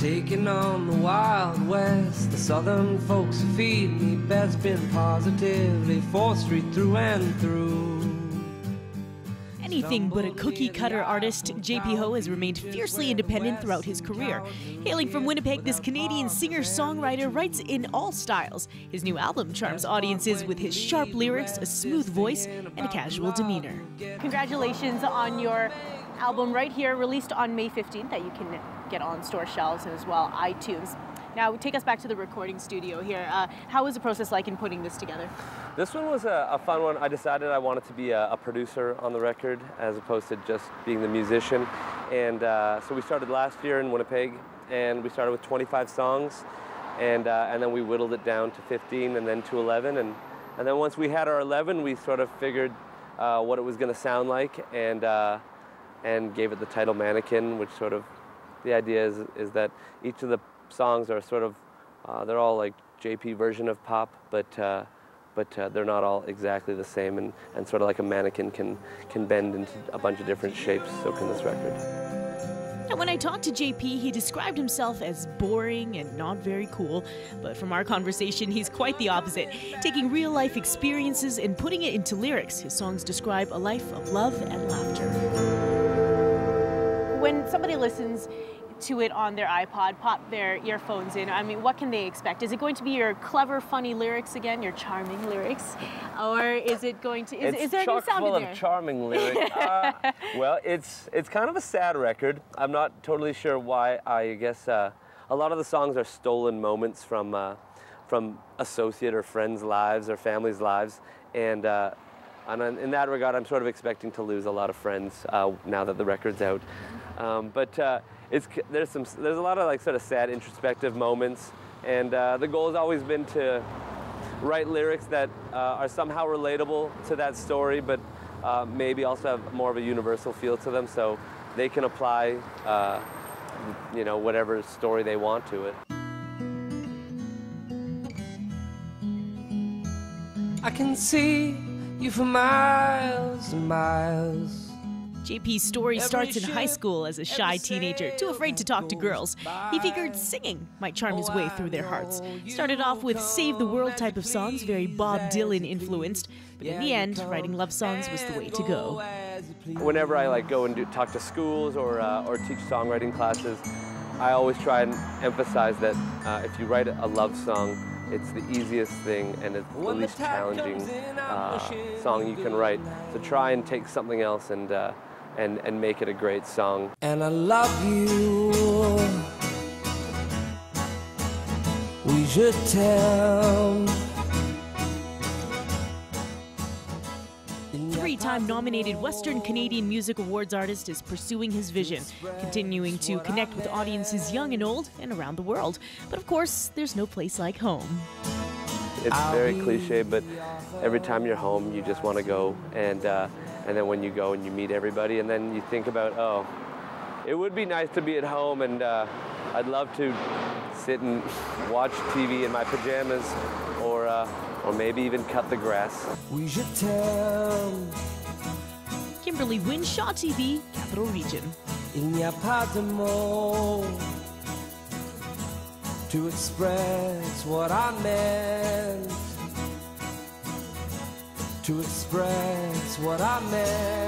taking on the Wild West. The southern folks who feed me bed's been positively 4th Street through and through. Anything but a cookie-cutter artist, JP Hoe has remained fiercely independent throughout his career. Hailing from Winnipeg, this Canadian singer-songwriter writes in all styles. His new album charms audiences with his sharp lyrics, a smooth voice, and a casual demeanor. Congratulations on your album right here, released on May 15th, that you can get on store shelves and as well iTunes. Now, take us back to the recording studio here. How was the process like in putting this together? This one was a fun one. I decided I wanted to be a producer on the record as opposed to just being the musician. And so we started last year in Winnipeg, and we started with 25 songs, and then we whittled it down to 15 and then to 11. And then once we had our 11, we sort of figured what it was going to sound like, and gave it the title Mannequin, which sort of, the idea is that each of the songs are sort of, they're all like JP version of pop, but they're not all exactly the same, and sort of like a mannequin can bend into a bunch of different shapes, so can this record. Now, when I talked to JP, he described himself as boring and not very cool, but from our conversation, he's quite the opposite. Taking real-life experiences and putting it into lyrics, his songs describe a life of love and laughter. When somebody listens to it on their iPod, pop their earphones in, I mean, what can they expect? Is it going to be your clever, funny lyrics again, your charming lyrics? Or is it going to, is there a new sound in there? It's chock full of charming lyrics. Well, it's kind of a sad record. I'm not totally sure why. I guess a lot of the songs are stolen moments from associate or friends' lives or families' lives. And in that regard, I'm sort of expecting to lose a lot of friends now that the record's out. There's a lot of like sort of sad introspective moments, and the goal has always been to write lyrics that are somehow relatable to that story, but maybe also have more of a universal feel to them, so they can apply you know, whatever story they want to it. I can see you for miles and miles. JP's story starts in high school as a shy teenager, too afraid to talk to girls. He figured singing might charm his way through their hearts. Started off with Save the World type of songs, very Bob Dylan influenced, but in the end, writing love songs was the way to go. Whenever I go and talk to schools or teach songwriting classes, I always try and emphasize that if you write a love song, it's the easiest thing and it's the least challenging song you can write. So try and take something else and make it a great song. And I love you. We should tell. Three-time nominated Western Canadian Music Awards artist is pursuing his vision, continuing to connect with audiences young and old and around the world. But of course, there's no place like home. It's very cliche, but every time you're home, you just want to go, and then when you go and you meet everybody, and then you think about, oh, it would be nice to be at home, and I'd love to sit and watch TV in my pajamas, or maybe even cut the grass. We should tell. Kimberly Winshaw TV, Capital Region. In your Padamo, to express what I meant. To express what I meant.